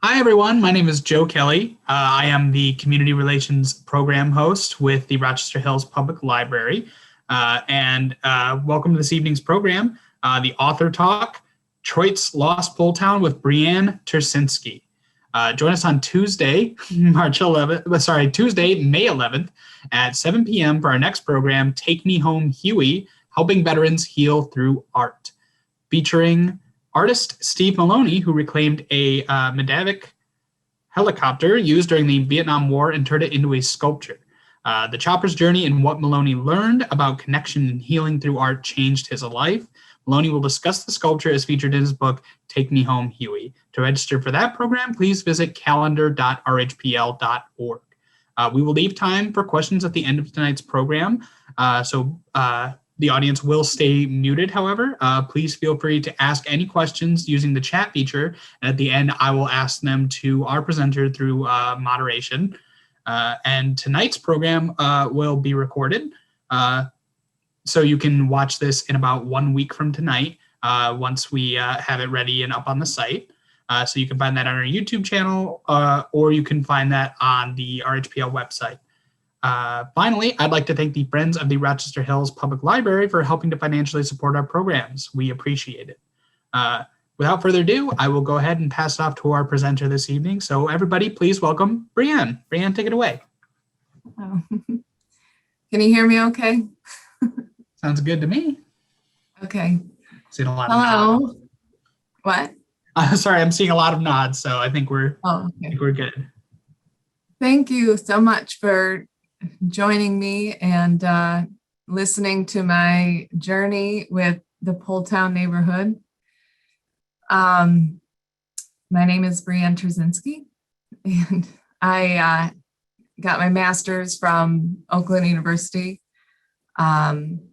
Hi, everyone. My name is Joe Kelly. I am the Community Relations Program host with the Rochester Hills Public Library. And welcome to this evening's program, the Author Talk, Detroit's Lost Poletown with Brianne Turczynski. Join us on Tuesday, Tuesday, May 11th at 7 p.m. for our next program, Take Me Home, Huey, Helping Veterans Heal Through Art, featuring artist Steve Maloney, who reclaimed a Medavik helicopter used during the Vietnam War and turned it into a sculpture. The chopper's journey and what Maloney learned about connection and healing through art changed his life. Maloney will discuss the sculpture as featured in his book, Take Me Home, Huey. To register for that program, please visit calendar.rhpl.org. We will leave time for questions at the end of tonight's program. The audience will stay muted, however. Please feel free to ask any questions using the chat feature. And at the end, I will ask them to our presenter through moderation. And tonight's program will be recorded. So you can watch this in about 1 week from tonight once we have it ready and up on the site. So you can find that on our YouTube channel or you can find that on the RHPL website. Finally, I'd like to thank the Friends of the Rochester Hills Public Library for helping to financially support our programs. We appreciate it. Without further ado, I will go ahead and pass it off to our presenter this evening. So everybody, please welcome Brianne. Brianne, take it away. Oh. Can you hear me okay? Sounds good to me. Okay. Seeing a lot Hello. of nods. What? Sorry, I'm seeing a lot of nods, so I think we're good. Thank you so much for joining me and listening to my journey with the Poletown neighborhood. My name is Brianne Turczynski, and I got my master's from Oakland University, and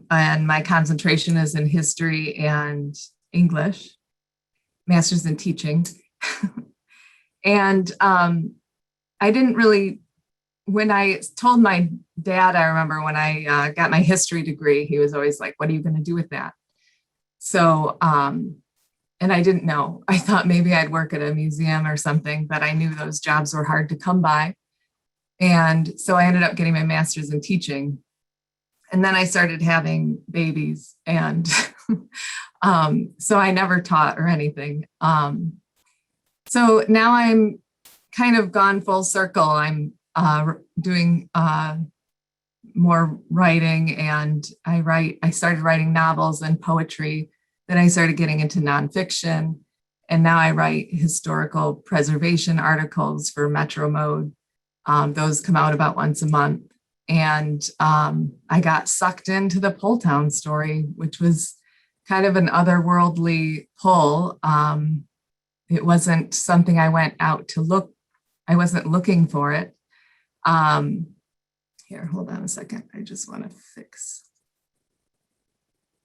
my concentration is in history and English, master's in teaching. And I didn't really, when I told my dad, I remember when I got my history degree, he was always like, what are you going to do with that? So, and I didn't know. I thought maybe I'd work at a museum or something, but I knew those jobs were hard to come by. And so I ended up getting my master's in teaching. And then I started having babies. And so I never taught or anything. So now I'm kind of gone full circle. I'm doing more writing, and I started writing novels and poetry. Then I started getting into nonfiction, and now I write historical preservation articles for Metro Mode. Those come out about once a month. And I got sucked into the Poletown story, which was kind of an otherworldly pull. It wasn't something I went out to look. I wasn't looking for it. Here, hold on a second. I just want to fix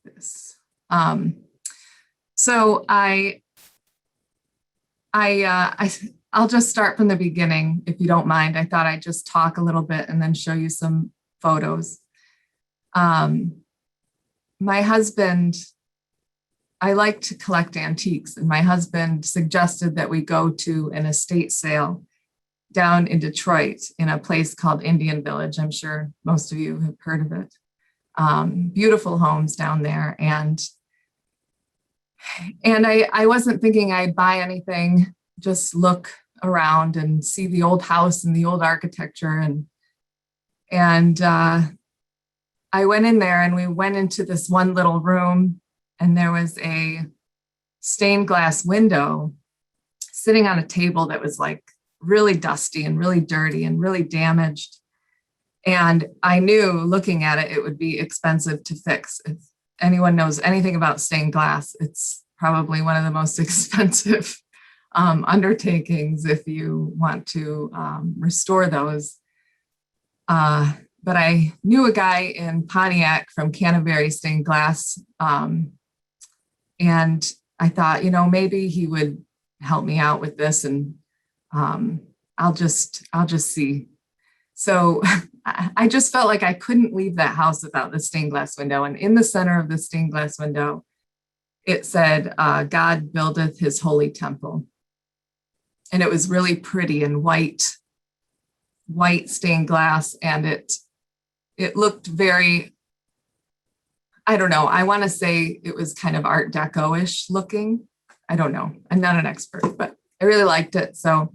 this. So I'll just start from the beginning, if you don't mind. I thought I'd just talk a little bit and then show you some photos. My husband, I like to collect antiques, and my husband suggested that we go to an estate sale down in Detroit in a place called Indian Village. I'm sure most of you have heard of it. Beautiful homes down there. And I wasn't thinking I'd buy anything, just look around and see the old house and the old architecture. And I went in there, and we went into this one little room, and there was a stained glass window sitting on a table that was like really dusty and really dirty and really damaged. And I knew looking at it, it would be expensive to fix. If anyone knows anything about stained glass, it's probably one of the most expensive undertakings if you want to restore those. But I knew a guy in Pontiac from Canterbury Stained Glass. And I thought, maybe he would help me out with this, and I'll just see. So I just felt like I couldn't leave that house without the stained glass window. And in the center of the stained glass window, it said, God buildeth his holy temple. And it was really pretty and white stained glass. And it looked very, I don't know, I want to say it was kind of Art Deco-ish looking. I don't know. I'm not an expert, but I really liked it. So,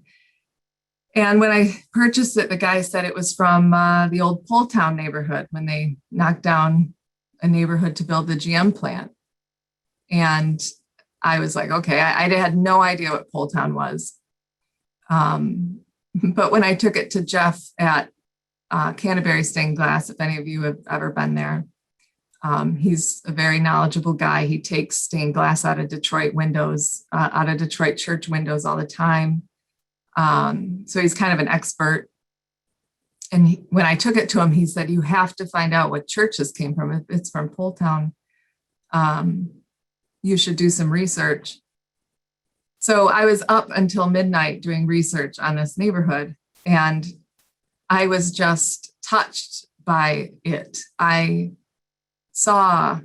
and when I purchased it, the guy said it was from the old Poletown neighborhood when they knocked down a neighborhood to build the GM plant. And I was like, okay, I had no idea what Poletown was. But when I took it to Jeff at Canterbury Stained Glass, if any of you have ever been there, he's a very knowledgeable guy. He takes stained glass out of Detroit windows, out of Detroit church windows all the time. So he's kind of an expert. And when I took it to him, he said, you have to find out what church this came from. If it's from Poletown, you should do some research. So I was up until midnight doing research on this neighborhood, and I was just touched by it. I saw,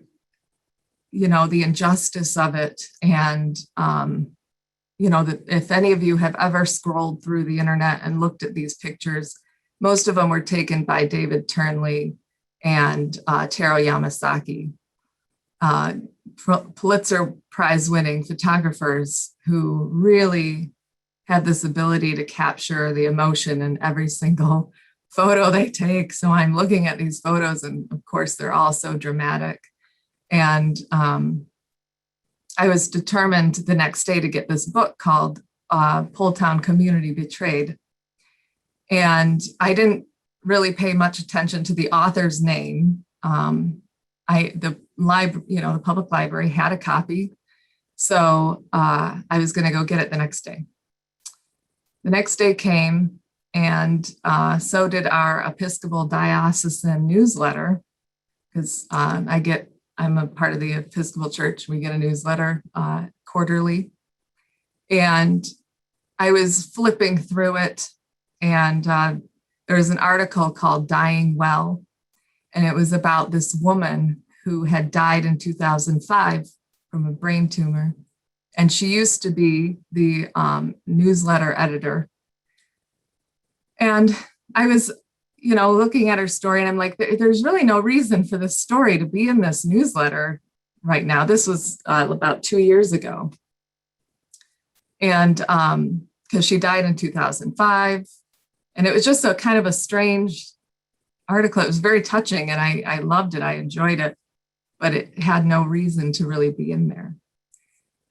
the injustice of it. And, that if any of you have ever scrolled through the internet and looked at these pictures, most of them were taken by David Turnley and Taro Yamasaki, Pulitzer Prize winning photographers who really had this ability to capture the emotion in every single photo they take. So I'm looking at these photos, and of course they're all so dramatic. And I was determined the next day to get this book called Poletown Community Betrayed. And I didn't really pay much attention to the author's name. The public library had a copy. So I was going to go get it the next day. The next day came, and so did our Episcopal Diocesan newsletter, because I'm a part of the Episcopal Church. We get a newsletter quarterly. And I was flipping through it, and there was an article called Dying Well, and it was about this woman who had died in 2005 from a brain tumor. And she used to be the newsletter editor. And I was, looking at her story, and I'm like, there's really no reason for this story to be in this newsletter right now. This was about 2 years ago. And because she died in 2005. And it was just a kind of a strange article. It was very touching, and I loved it. I enjoyed it, but it had no reason to really be in there.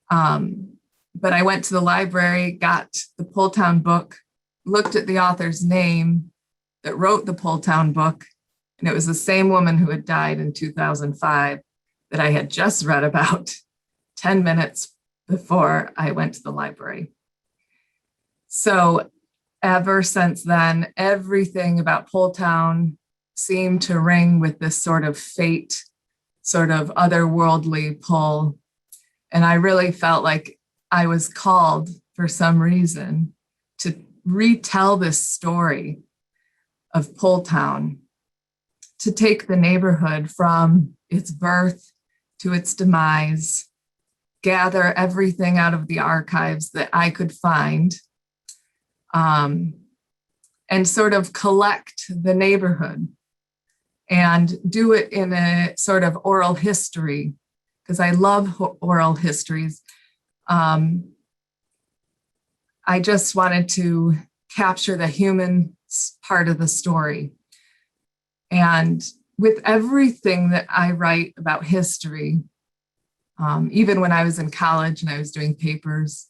But I went to the library, got the Poletown book, looked at the author's name that wrote the Poletown book, and it was the same woman who had died in 2005 that I had just read about 10 minutes before I went to the library. So ever since then, everything about Poletown seemed to ring with this sort of fate, sort of otherworldly pull. And I really felt like I was called for some reason to retell this story of Poletown, to take the neighborhood from its birth to its demise, gather everything out of the archives that I could find, and sort of collect the neighborhood and do it in a sort of oral history, because I love oral histories. I just wanted to capture the human part of the story. And with everything that I write about history, even when I was in college and I was doing papers,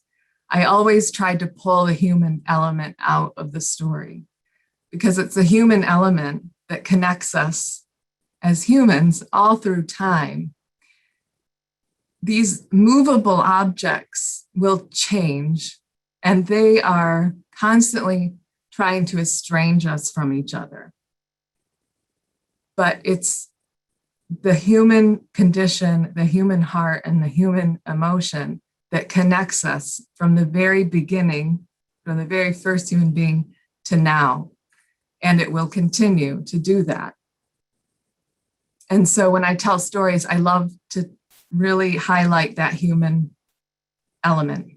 I always tried to pull the human element out of the story, because it's the human element that connects us as humans all through time. These movable objects will change, and they are constantly trying to estrange us from each other. But it's the human condition, the human heart, and the human emotion that connects us from the very beginning, from the very first human being to now. And it will continue to do that. And so when I tell stories, I love to really highlight that human element.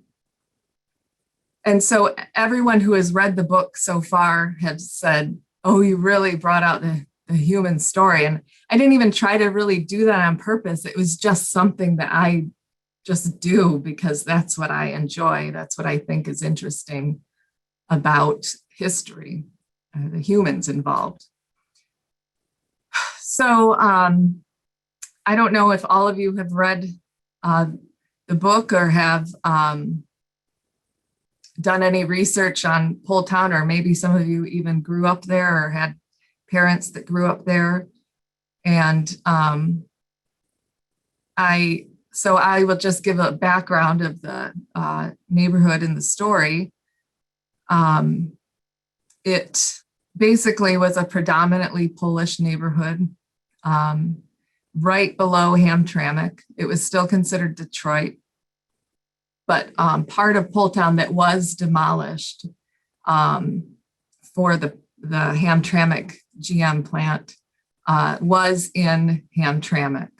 And so everyone who has read the book so far has said, oh, you really brought out the human story. And I didn't even try to really do that on purpose. It was just something that I just do because that's what I enjoy. That's what I think is interesting about history, the humans involved. So I don't know if all of you have read the book or have done any research on Poletown, or maybe some of you even grew up there or had parents that grew up there. And I will just give a background of the neighborhood and the story. It basically was a predominantly Polish neighborhood, right below Hamtramck. It was still considered Detroit, but part of Poletown that was demolished for the Hamtramck GM plant was in Hamtramck.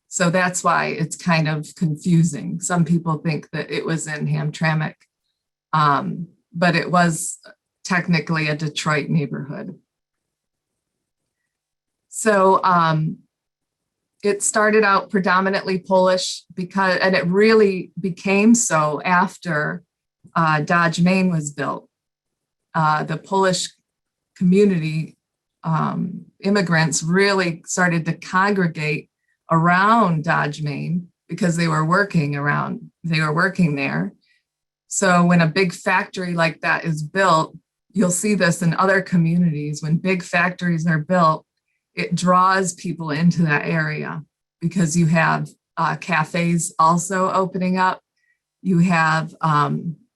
So that's why it's kind of confusing. Some people think that it was in Hamtramck, but it was technically a Detroit neighborhood. So it started out predominantly Polish and it really became so after Dodge, Main was built. The Polish community, immigrants really started to congregate around Dodge, Main because they were working there. So when a big factory like that is built, you'll see this in other communities. When big factories are built, it draws people into that area because you have cafes also opening up. You have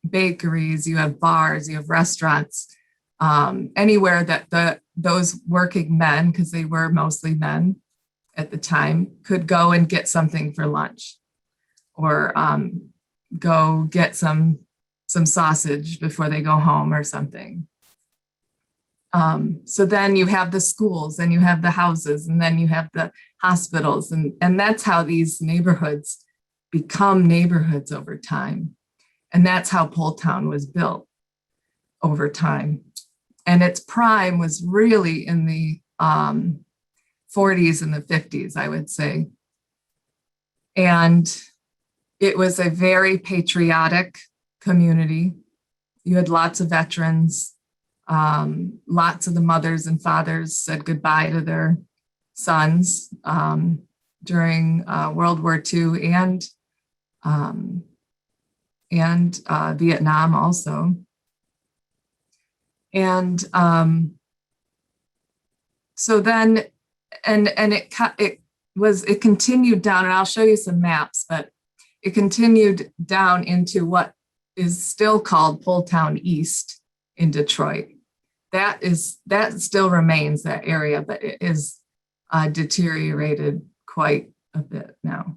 bakeries, you have bars, you have restaurants, anywhere that those working men, because they were mostly men at the time, could go and get something for lunch or go get some sausage before they go home or something. So then you have the schools, and you have the houses, and then you have the hospitals. And that's how these neighborhoods become neighborhoods over time. And that's how Poletown was built over time. And its prime was really in the 40s and the 50s, I would say. And it was a very patriotic community. You had lots of veterans. Lots of the mothers and fathers said goodbye to their sons during World War II and Vietnam also. And so then, it continued down, and I'll show you some maps, but it continued down into what is still called Poletown East in Detroit. That still remains that area, but it is deteriorated quite a bit now.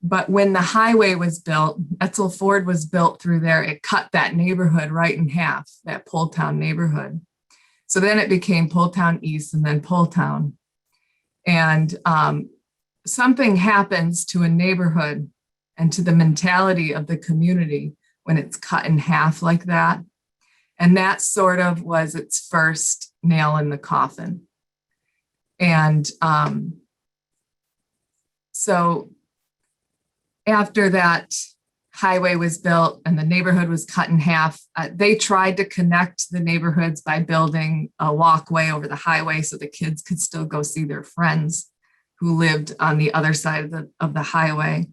But when the highway was built, Etzel Ford was built through there, it cut that neighborhood right in half, that Poletown neighborhood. So then it became Poletown East and then Poletown. And something happens to a neighborhood and to the mentality of the community when it's cut in half like that. And that sort of was its first nail in the coffin. And so after that highway was built and the neighborhood was cut in half, they tried to connect the neighborhoods by building a walkway over the highway so the kids could still go see their friends who lived on the other side of the highway.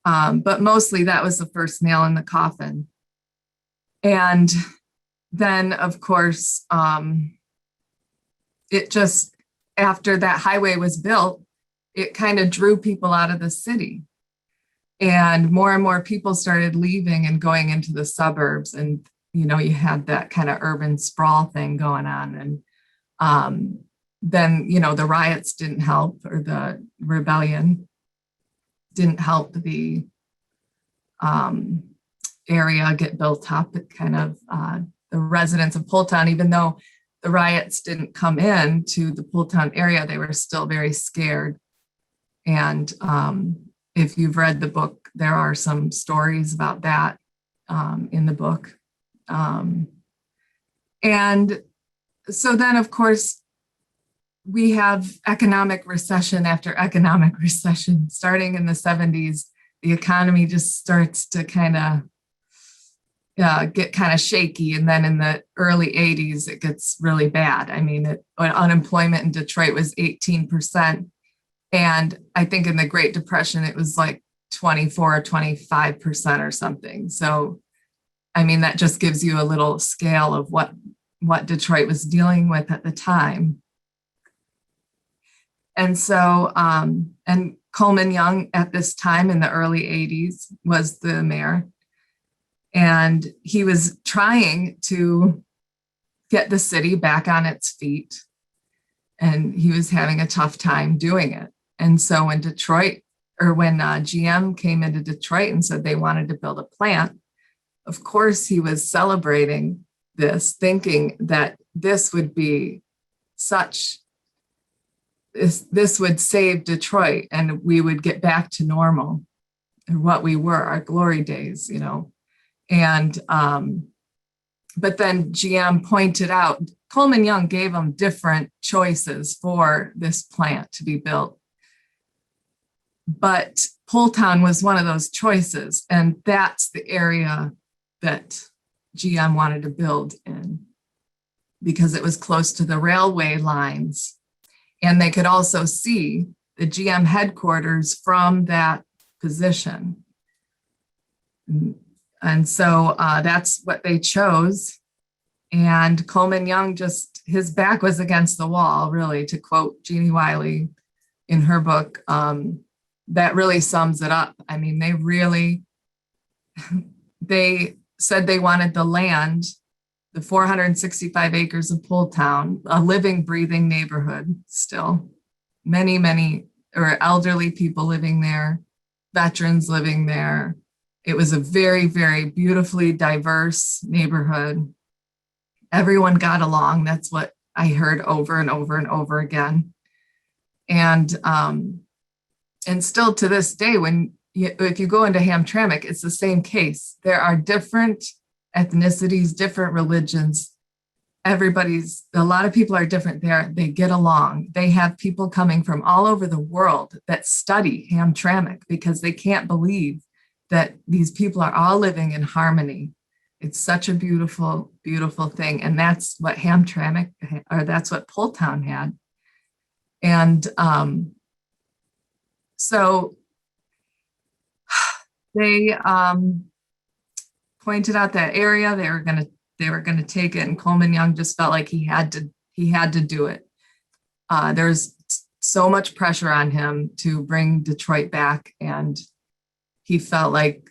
But mostly that was the first nail in the coffin. And then, of course, it just, after that highway was built, it kind of drew people out of the city. And more people started leaving and going into the suburbs. And, you had that kind of urban sprawl thing going on. And then, the riots didn't help, or the rebellion didn't help the area get built up. It kind of, the residents of Poletown, even though the riots didn't come in to the Poletown area, they were still very scared. And if you've read the book, there are some stories about that in the book. And so then, of course, we have economic recession after economic recession. Starting in the 70s, the economy just starts to kind of get kind of shaky. And then in the early 80s, it gets really bad. I mean, unemployment in Detroit was 18%. And I think in the Great Depression, it was like 24 or 25% or something. So, I mean, that just gives you a little scale of what Detroit was dealing with at the time. And so, and Coleman Young at this time in the early 80s was the mayor. And he was trying to get the city back on its feet. And he was having a tough time doing it. And so when GM came into Detroit and said they wanted to build a plant, of course, he was celebrating this, thinking that this would be this would save Detroit and we would get back to normal, or what we were, our glory days, you know. And, but then GM pointed out, Coleman Young gave them different choices for this plant to be built. But Poletown was one of those choices. And that's the area that GM wanted to build in because it was close to the railway lines. And they could also see the GM headquarters from that position. And so that's what they chose. And Coleman Young his back was against the wall, really, to quote Jeannie Wiley in her book. That really sums it up. I mean, they said they wanted the land, the 465 acres of Poletown, a living, breathing neighborhood still. Many, or elderly people living there, veterans living there. It was a very, very beautifully diverse neighborhood. Everyone got along. That's what I heard over and over and over again. And still to this day, if you go into Hamtramck, it's the same case. There are different ethnicities, different religions. A lot of people are different there. They get along. They have people coming from all over the world that study Hamtramck because they can't believe that these people are all living in harmony. It's such a beautiful, beautiful thing. And that's what Hamtramck, or that's what Poletown had. And so they pointed out that area. They were gonna take it, and Coleman Young just felt like he had to do it. There's so much pressure on him to bring Detroit back, and he felt like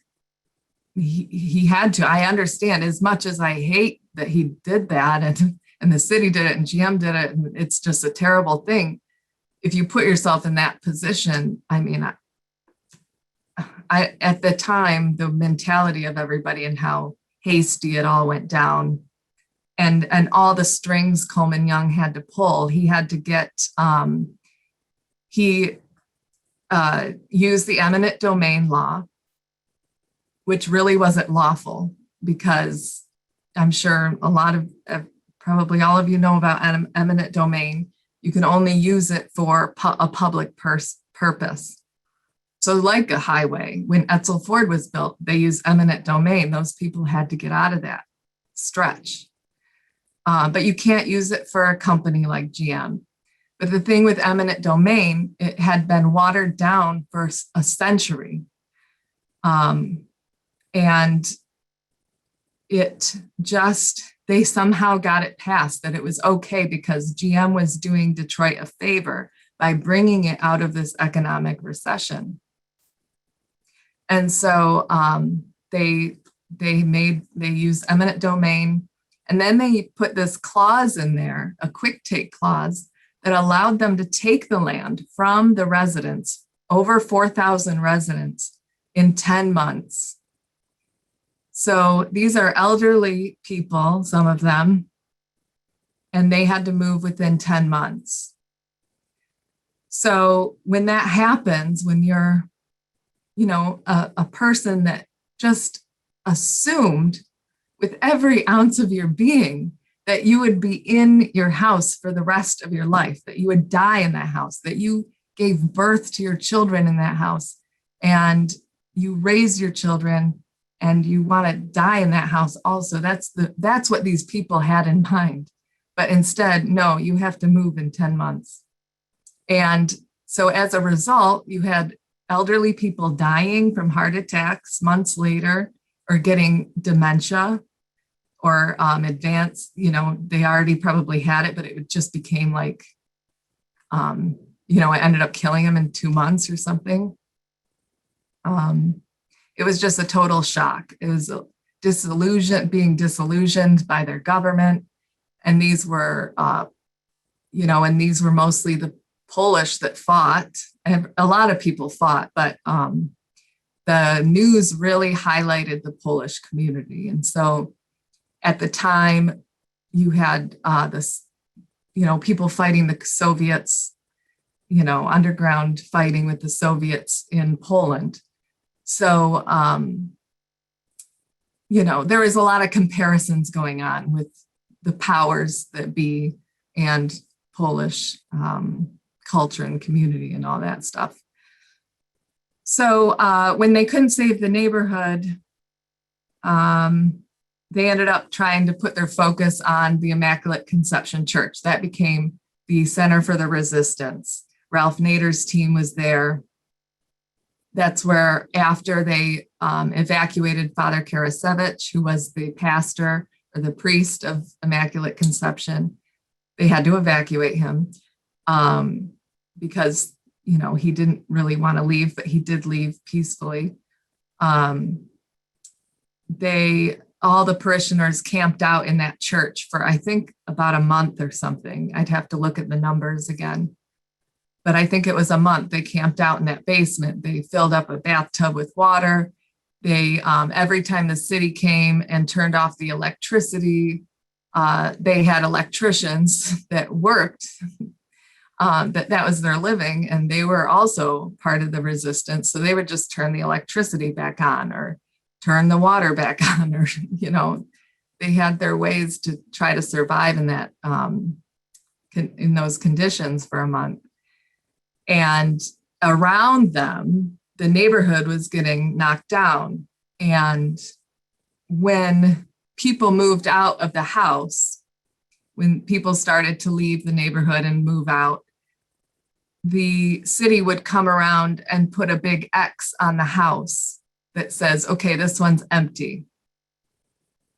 he had to. I understand, as much as I hate that he did that, and the city did it, and GM did it, and it's just a terrible thing. If you put yourself in that position, I mean, I at the time, the mentality of everybody and how hasty it all went down, and all the strings Coleman Young had to pull. He had to get, he used the eminent domain law, which really wasn't lawful, because I'm sure probably all of you know about eminent domain. You can only use it for a public purpose. So like a highway, when Etzel Ford was built, they used eminent domain. Those people had to get out of that stretch. But you can't use it for a company like GM. But the thing with eminent domain, it had been watered down for a century. And they somehow got it passed that it was okay because GM was doing Detroit a favor by bringing it out of this economic recession. And so they used eminent domain, and then they put this clause in there, a quick take clause, that allowed them to take the land from the residents, over 4,000 residents, in 10 months. So these are elderly people, some of them, and they had to move within 10 months. So when that happens, when you're a person that just assumed with every ounce of your being that you would be in your house for the rest of your life, that you would die in that house, that you gave birth to your children in that house, and you raise your children and you want to die in that house also. That's what these people had in mind. But instead, no, you have to move in 10 months. And so as a result, you had elderly people dying from heart attacks months later, or getting dementia or advanced, they already probably had it, but it just became like, it ended up killing them in 2 months or something. It was just a total shock. It was being disillusioned by their government. And these were, these were mostly the Polish that fought. And a lot of people fought, but the news really highlighted the Polish community. And so at the time, you had people fighting the Soviets, underground fighting with the Soviets in Poland. So, there was a lot of comparisons going on with the powers that be and Polish culture and community and all that stuff. So when they couldn't save the neighborhood, they ended up trying to put their focus on the Immaculate Conception Church. That became the center for the resistance. Ralph Nader's team was there. That's where, after they evacuated Father Karasevich, who was the pastor or the priest of Immaculate Conception, they had to evacuate him because, he didn't really want to leave, but he did leave peacefully. All the parishioners camped out in that church for, I think, about a month or something. I'd have to look at the numbers again. But I think it was a month. They camped out in that basement. They filled up a bathtub with water. They, every time the city came and turned off the electricity, they had electricians that worked, that was their living. And they were also part of the resistance. So they would just turn the electricity back on or turn the water back on, or, they had their ways to try to survive in that, in those conditions for a month. And around them, the neighborhood was getting knocked down. And when people moved out of the house, when people started to leave the neighborhood and move out, the city would come around and put a big X on the house that says, okay, this one's empty.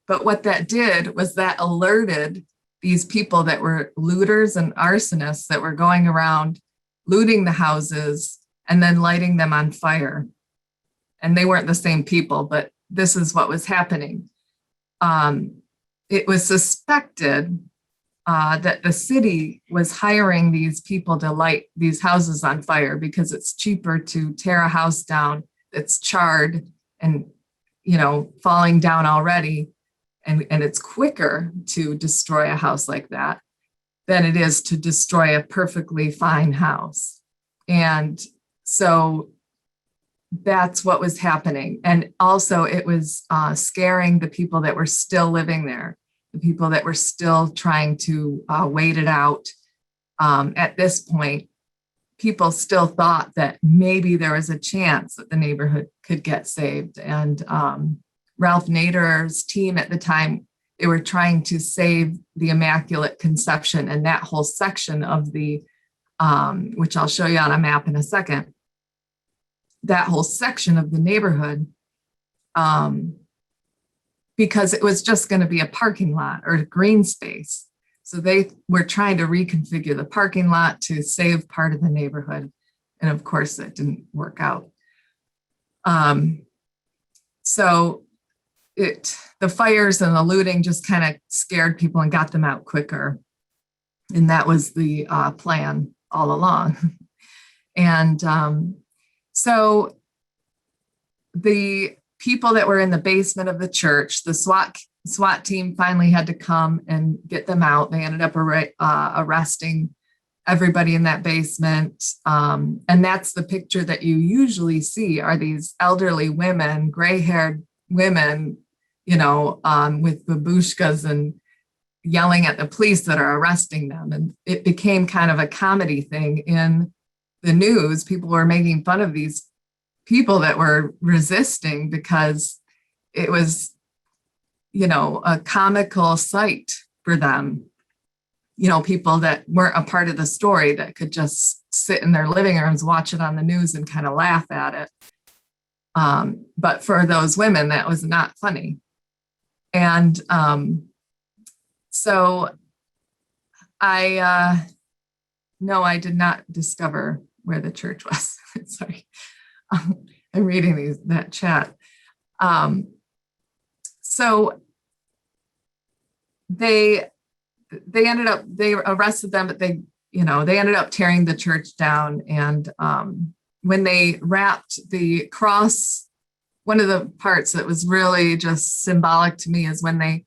But what that did was that alerted these people that were looters and arsonists that were going around looting the houses and then lighting them on fire. And they weren't the same people, but this is what was happening. It was suspected that the city was hiring these people to light these houses on fire because it's cheaper to tear a house down that's charred and, falling down already. And it's quicker to destroy a house like that than it is to destroy a perfectly fine house. And so that's what was happening. And also it was scaring the people that were still living there, the people that were still trying to wait it out. At this point, people still thought that maybe there was a chance that the neighborhood could get saved. And Ralph Nader's team at the time, they were trying to save the Immaculate Conception and that whole section of the, which I'll show you on a map in a second, that whole section of the neighborhood, because it was just going to be a parking lot or a green space. So they were trying to reconfigure the parking lot to save part of the neighborhood. And of course, that didn't work out. So the fires and the looting just kind of scared people and got them out quicker. And that was the plan all along. And so the people that were in the basement of the church, the SWAT team finally had to come and get them out. They ended up arresting everybody in that basement. And that's the picture that you usually see, are these elderly women, gray-haired women, with babushkas and yelling at the police that are arresting them. And it became kind of a comedy thing in the news. People were making fun of these people that were resisting because it was, a comical sight for them. People that weren't a part of the story that could just sit in their living rooms, watch it on the news and kind of laugh at it. But for those women, that was not funny. And so no, I did not discover where the church was. Sorry. I'm reading that chat. So they arrested them, but they ended up tearing the church down. And when they wrapped the cross, one of the parts that was really just symbolic to me is when they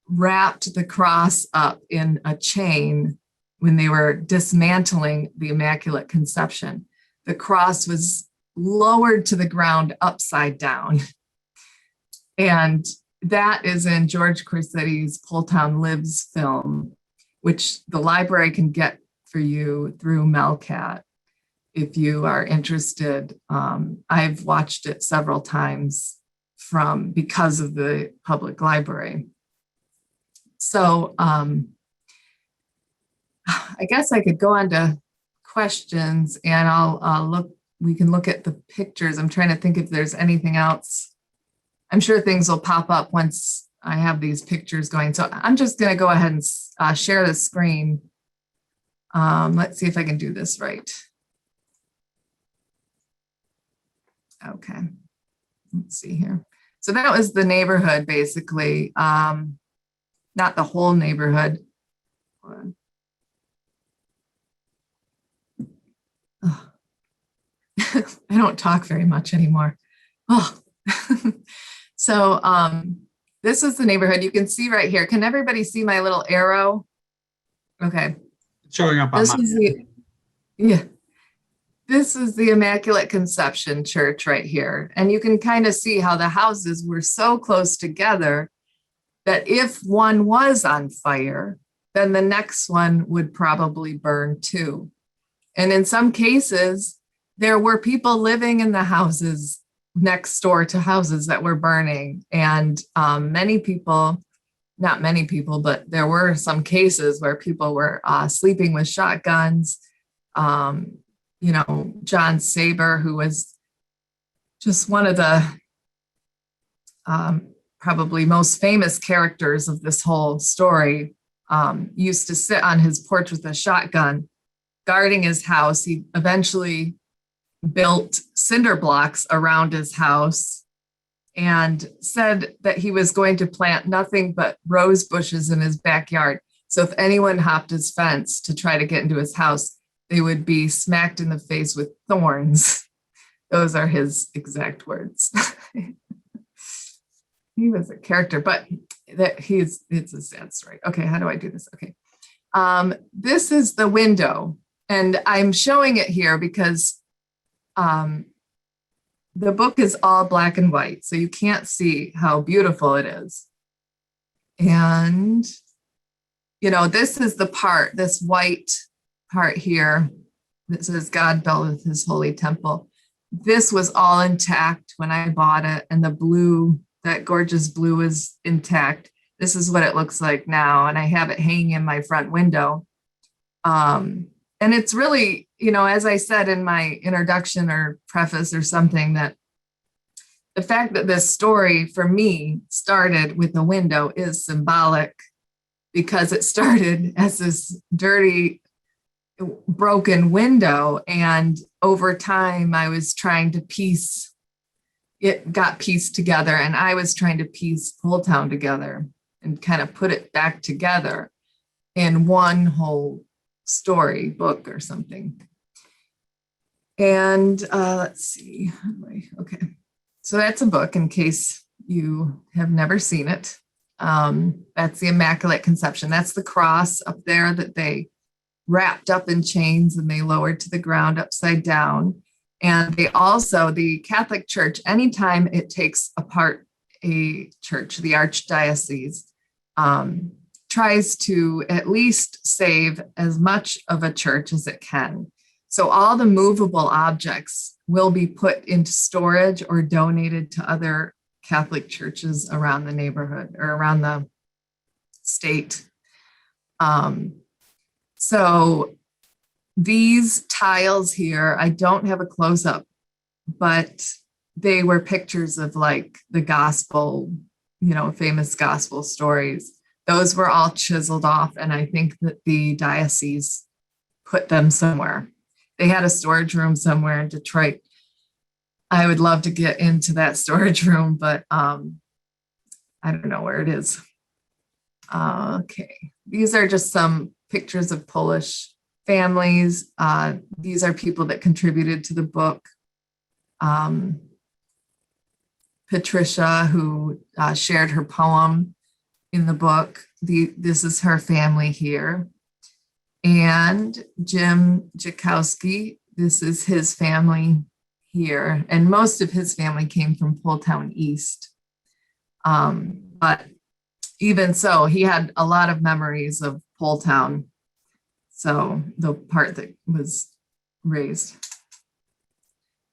wrapped the cross up in a chain when they were dismantling the Immaculate Conception. The cross was lowered to the ground upside down. And that is in George Corsetti's Poletown Lives film, which the library can get for you through Melcat if you are interested. I've watched it several times because of the public library. So I guess I could go on to questions, and we can look at the pictures. I'm trying to think if there's anything else. I'm sure things will pop up once I have these pictures going. So I'm just going to go ahead and share the screen. Let's see if I can do this right. Okay, let's see here. So that was the neighborhood, basically. Not the whole neighborhood. Oh. I don't talk very much anymore. Oh. So this is the neighborhood. You can see right here. Can everybody see my little arrow? Okay. Showing up on yeah. This is the Immaculate Conception Church right here. And you can kind of see how the houses were so close together that if one was on fire, then the next one would probably burn too. And in some cases, there were people living in the houses next door to houses that were burning. And many people, not many people, but there were some cases where people were sleeping with shotguns. John Saber, who was just one of the probably most famous characters of this whole story, used to sit on his porch with a shotgun guarding his house. He eventually built cinder blocks around his house and said that he was going to plant nothing but rose bushes in his backyard. So if anyone hopped his fence to try to get into his house, they would be smacked in the face with thorns. Those are his exact words. He was a character, but it's a sad story. Okay, how do I do this? Okay. This is the window, and I'm showing it here because the book is all black and white, so you can't see how beautiful it is. And, this is this white part here that says God buildeth his holy temple. This was all intact when I bought it, and the blue, that gorgeous blue, is intact. This is what it looks like now, and I have it hanging in my front window. And it's really, as I said in my introduction or preface or something, that the fact that this story for me started with a window is symbolic, because it started as this dirty, broken window. And over time, I was trying to it got pieced together, and I was trying to piece Poletown together and kind of put it back together in one whole story book or something. And let's see. Okay. So that's a book in case you have never seen it. That's the Immaculate Conception. That's the cross up there that they wrapped up in chains and they lowered to the ground upside down. And they also, the Catholic Church, anytime it takes apart a church, the archdiocese, tries to at least save as much of a church as it can. So all the movable objects will be put into storage or donated to other Catholic churches around the neighborhood or around the state. So these tiles here, I don't have a close-up, but they were pictures of like the gospel, famous gospel stories. Those were all chiseled off, and I think that the diocese put them somewhere. They had a storage room somewhere in Detroit. I would love to get into that storage room, but I don't know where it is. Okay, these are just some pictures of Polish families. These are people that contributed to the book. Patricia, who shared her poem in the book. This is her family here. And Jim Jakowski, this is his family here. And most of his family came from Poletown East. But even so, he had a lot of memories of Poletown. So the part that was raised.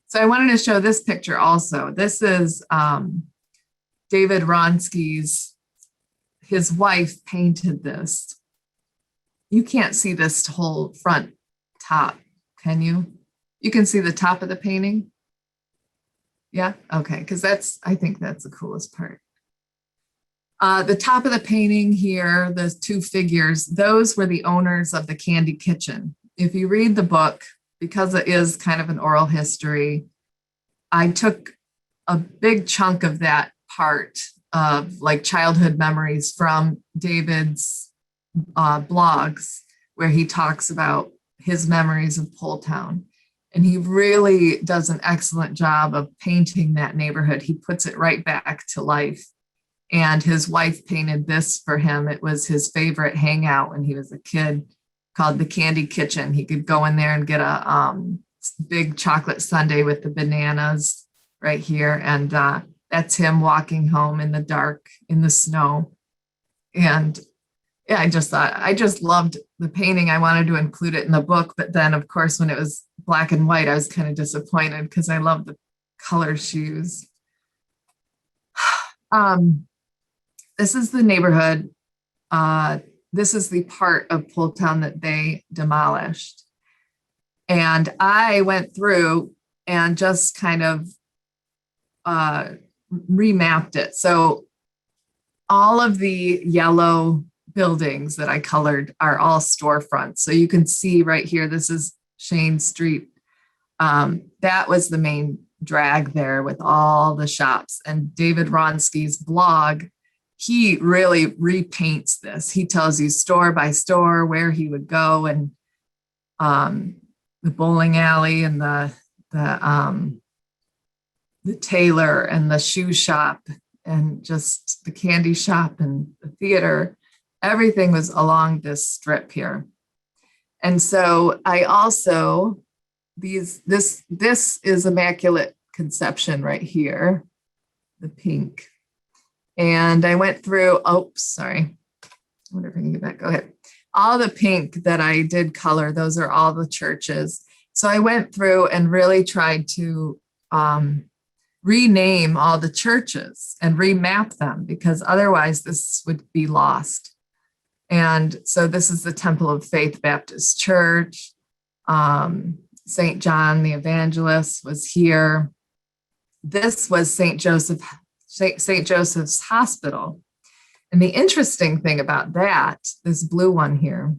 So I wanted to show this picture also. This is David Ronsky's, his wife painted this. You can't see this whole front top, can you? You can see the top of the painting? Yeah, okay, because I think that's the coolest part. The top of the painting here, the two figures, those were the owners of the Candy Kitchen. If you read the book, because it is kind of an oral history, I took a big chunk of that part of like childhood memories from David's blogs, where he talks about his memories of Poletown. And he really does an excellent job of painting that neighborhood. He puts it right back to life. And his wife painted this for him. It was his favorite hangout when he was a kid, called the Candy Kitchen. He could go in there and get a big chocolate sundae with the bananas right here. And that's him walking home in the dark, in the snow. And yeah, I just loved the painting. I wanted to include it in the book. But then, of course, when it was black and white, I was kind of disappointed because I love the color shoes. This is the neighborhood. This is the part of Poletown that they demolished. And I went through and just kind of remapped it. So all of the yellow buildings that I colored are all storefronts. So you can see right here, this is Shane Street. That was the main drag there with all the shops. And David Ronsky's blog, he really repaints this. He tells you store by store where he would go, and the bowling alley and the tailor and the shoe shop and just the candy shop and the theater. Everything was along this strip here. And so I also, this is Immaculate Conception right here, the pink. And I went through, sorry. I wonder if I can get back, go ahead. All the pink that I did color, those are all the churches. So I went through and really tried to rename all the churches and remap them, because otherwise this would be lost. And so this is the Temple of Faith Baptist Church. St. John the Evangelist was here. This was St. Joseph's Hospital. And the interesting thing about that, this blue one here,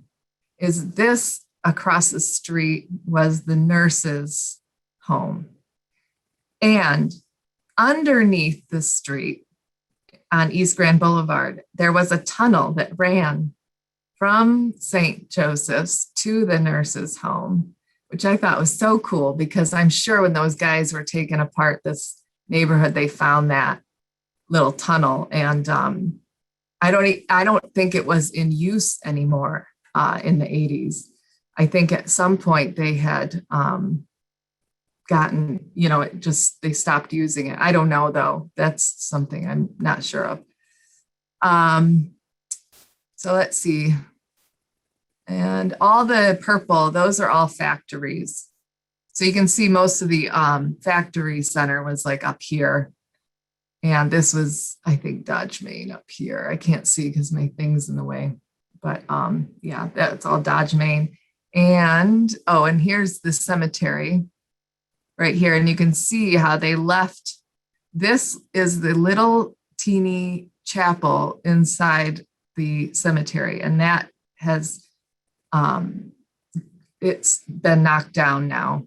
is this across the street was the nurses' home. And underneath the street on East Grand Boulevard, there was a tunnel that ran from St. Joseph's to the nurses' home, which I thought was so cool, because I'm sure when those guys were taking apart this neighborhood, they found that little tunnel. And I don't think it was in use anymore in the 80s. I think at some point they had gotten, they stopped using it. I don't know though. That's something I'm not sure of. So let's see. And all the purple, those are all factories. So you can see most of the factory center was like up here. And this was, I think, Dodge Main up here. I can't see because my thing's in the way. But yeah, that's all Dodge Main. And here's the cemetery right here. And you can see how they left. This is the little teeny chapel inside the cemetery. And that has, it's been knocked down now.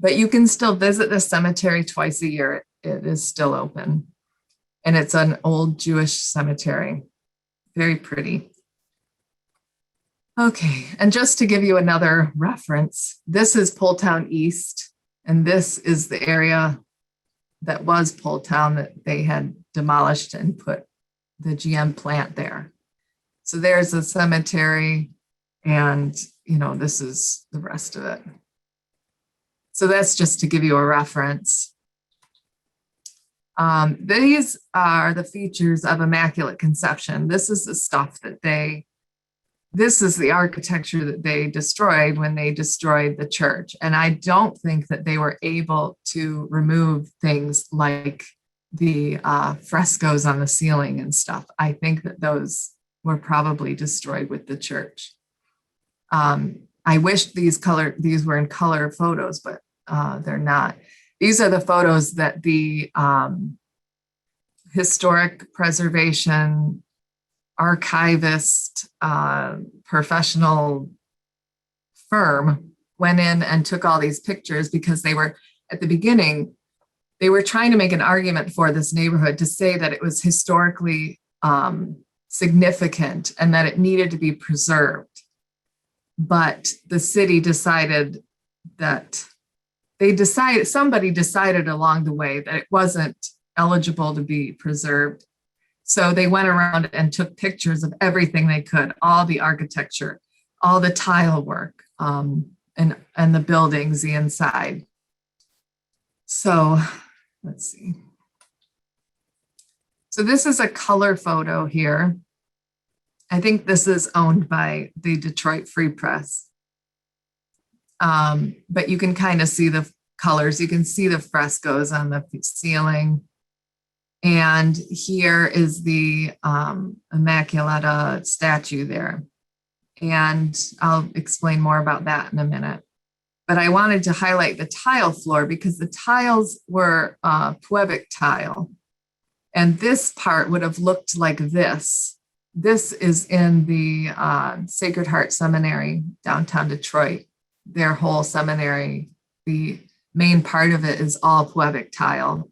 But you can still visit the cemetery twice a year. It is still open. And it's an old Jewish cemetery. Very pretty. Okay, and just to give you another reference, this is Poletown East, and this is the area that was Poletown that they had demolished and put the GM plant there. So there's a cemetery, and this is the rest of it. So that's just to give you a reference. These are the features of Immaculate Conception. This is the stuff that this is the architecture that they destroyed when they destroyed the church. And I don't think that they were able to remove things like the frescoes on the ceiling and stuff. I think that those were probably destroyed with the church. I wish these were in color photos, but they're not. These are the photos that the historic preservation archivist professional firm went in and took all these pictures because they were, at the beginning, they were trying to make an argument for this neighborhood to say that it was historically significant and that it needed to be preserved. But the city decided that somebody decided along the way that it wasn't eligible to be preserved. So they went around and took pictures of everything they could, all the architecture, all the tile work, and the buildings, the inside. So let's see. So this is a color photo here. I think this is owned by the Detroit Free Press. But you can kind of see the colors. You can see the frescoes on the ceiling. And here is the Immaculata statue there. And I'll explain more about that in a minute. But I wanted to highlight the tile floor because the tiles were Pueblo tile. And this part would have looked like this. This is in the Sacred Heart Seminary, downtown Detroit. Their whole seminary, the main part of it is all Pueblo tile.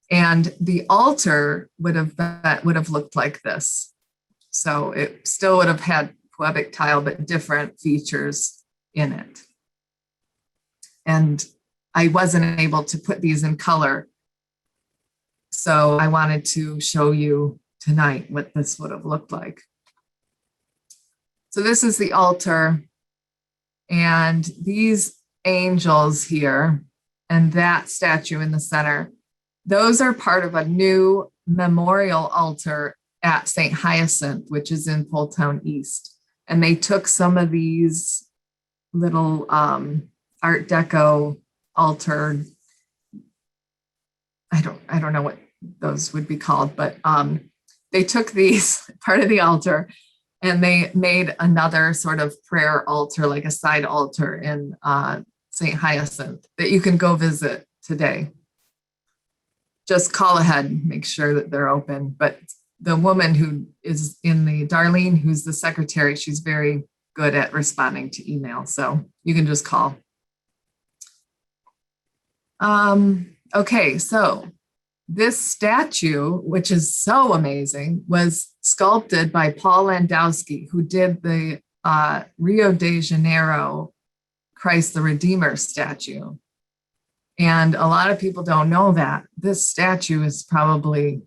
And the altar would have looked like this. So it still would have had Pueblo tile, but different features in it. And I wasn't able to put these in color. So I wanted to show you tonight what this would have looked like. So this is the altar. And these angels here and that statue in the center, those are part of a new memorial altar at St. Hyacinth, which is in Poletown East. And they took some of these little Art Deco altar, I don't know what those would be called, but they took these part of the altar and they made another sort of prayer altar, like a side altar in St. Hyacinth that you can go visit today. Just call ahead, make sure that they're open. But the woman who is Darlene, who's the secretary, she's very good at responding to email. So you can just call. Okay, so this statue, which is so amazing, was sculpted by Paul Landowski, who did the Rio de Janeiro Christ the Redeemer statue. And a lot of people don't know that. This statue is probably,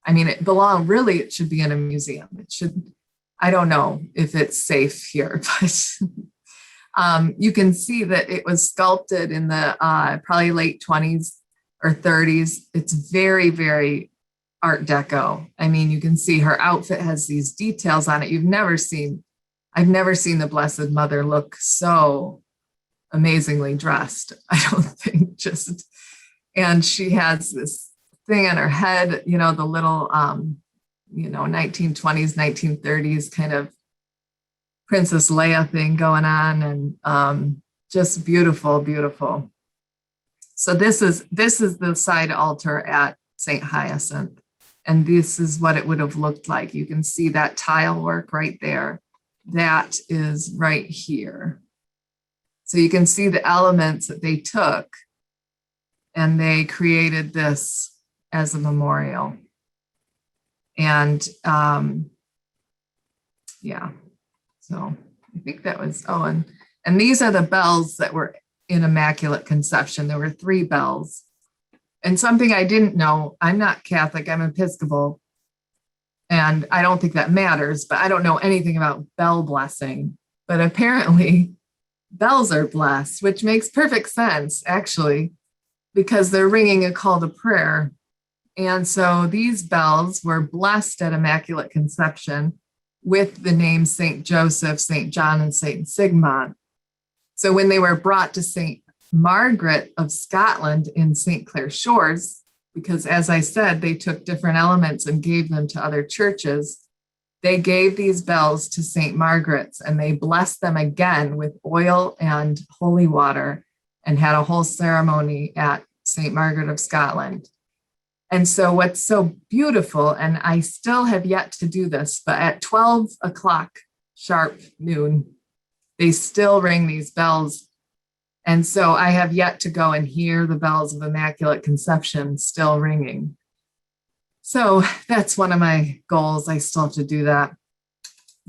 it should be in a museum. It should, I don't know if it's safe here, but You can see that it was sculpted in the probably late 20s or 30s. It's very, very Art Deco. I mean, you can see her outfit has these details on it. I've never seen the Blessed Mother look so amazingly dressed. I don't think and she has this thing on her head, the little, 1920s, 1930s kind of Princess Leia thing going on, and just beautiful, beautiful. So this is the side altar at St. Hyacinth, and this is what it would have looked like. You can see that tile work right there. That is right here. So you can see the elements that they took, and they created this as a memorial. And yeah, so I think that was, and these are the bells that were in Immaculate Conception. There were 3 bells. And something I didn't know, I'm not Catholic, I'm Episcopal, and I don't think that matters, but I don't know anything about bell blessing. But apparently bells are blessed, which makes perfect sense, actually, because they're ringing a call to prayer. And so these bells were blessed at Immaculate Conception with the names St. Joseph, St. John, and St. Sigmund. So when they were brought to St. Margaret of Scotland in St. Clair Shores, because as I said, they took different elements and gave them to other churches, they gave these bells to St. Margaret's, and they blessed them again with oil and holy water and had a whole ceremony at St. Margaret of Scotland. And so what's so beautiful, and I still have yet to do this, but at 12 o'clock sharp noon, they still ring these bells. And so I have yet to go and hear the bells of Immaculate Conception still ringing. So that's one of my goals. I still have to do that.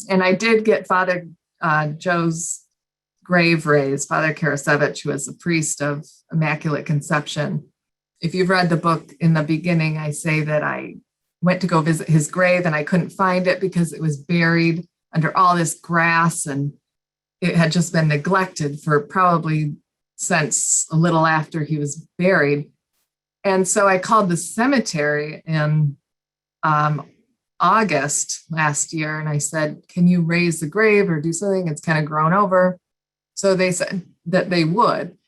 And I did get Father Joe's grave raised, Father Karasevich, who was a priest of Immaculate Conception. If you've read the book, in the beginning, I say that I went to go visit his grave and I couldn't find it because it was buried under all this grass, and it had just been neglected for probably since a little after he was buried. And so I called the cemetery in August last year, and I said, can you raise the grave or do something? It's kind of grown over. So they said that they would.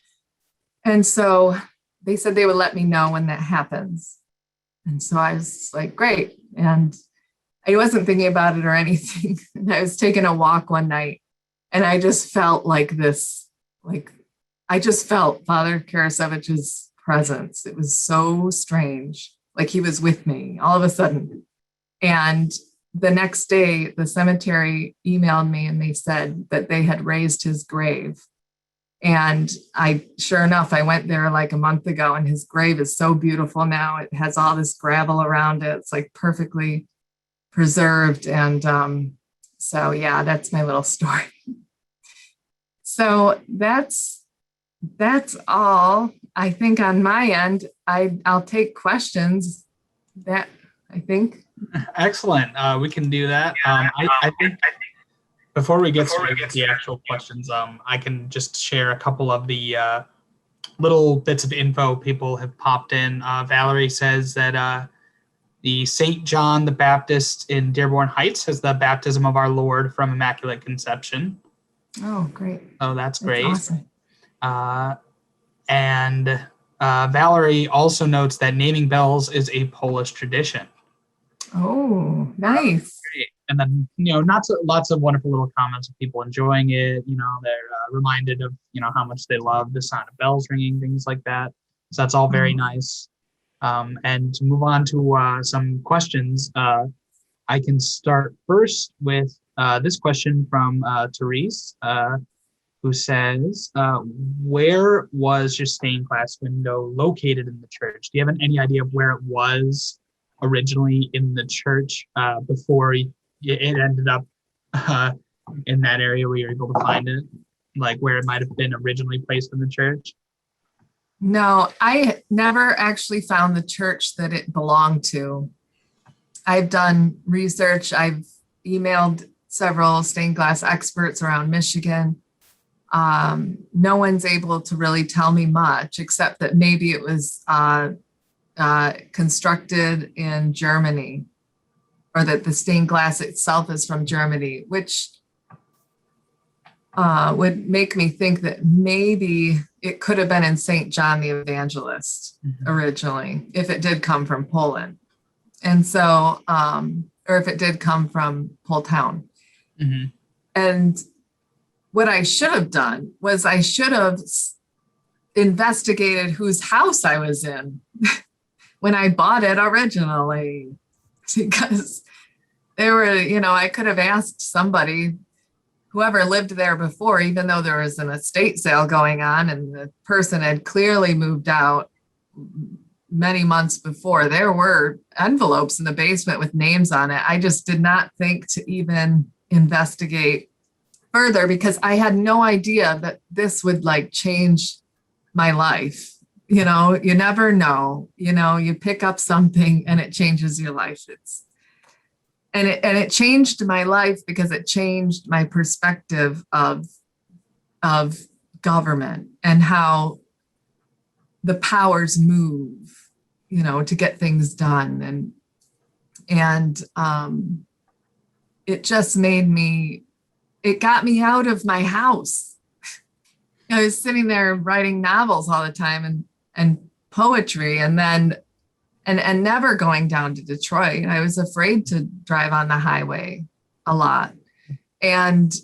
And so they said they would let me know when that happens. And so I was like, great. And I wasn't thinking about it or anything. And I was taking a walk one night, and I just felt like this, I just felt Father Karasevich's presence. It was so strange, like he was with me all of a sudden. And the next day, the cemetery emailed me and they said that they had raised his grave. And sure enough, I went there like a month ago, and his grave is so beautiful now. It has all this gravel around it. It's like perfectly preserved. And so, yeah, that's my little story. So that's all. I think on my end, I'll take questions. That I think. Excellent. We can do that. I think before we get started with the actual questions, I can just share a couple of the little bits of info people have popped in. Valerie says that the St. John the Baptist in Dearborn Heights has the baptism of our Lord from Immaculate Conception. Oh, great. Oh, that's great. Awesome. And Valerie also notes that naming bells is a Polish tradition. Oh, nice. Great. And then, lots of wonderful little comments of people enjoying it. They're reminded of, how much they love the sound of bells ringing, things like that. So that's all very nice. And to move on to some questions, I can start first with this question from Therese, who says, where was your stained glass window located in the church? Do you have any idea of where it was originally in the church before it ended up in that area where you're able to find it, like where it might have been originally placed in the church? No, I never actually found the church that it belonged to. I've done research. I've emailed several stained glass experts around Michigan. no one's able to really tell me much, except that maybe it was constructed in Germany, or that the stained glass itself is from Germany, which would make me think that maybe it could have been in St. John the Evangelist originally, if it did come from Poland. And so, or if it did come from Poletown. And what I should have done was I should have investigated whose house I was in when I bought it originally, because there were, I could have asked somebody, whoever lived there before, even though there was an estate sale going on and the person had clearly moved out many months before. There were envelopes in the basement with names on it. I just did not think to even investigate further, because I had no idea that this would change my life. You never know, you pick up something and it changes your life. And it changed my life because it changed my perspective of government and how the powers move, to get things done. And it just it got me out of my house. I was sitting there writing novels all the time and poetry, and then and never going down to Detroit. I was afraid to drive on the highway a lot. And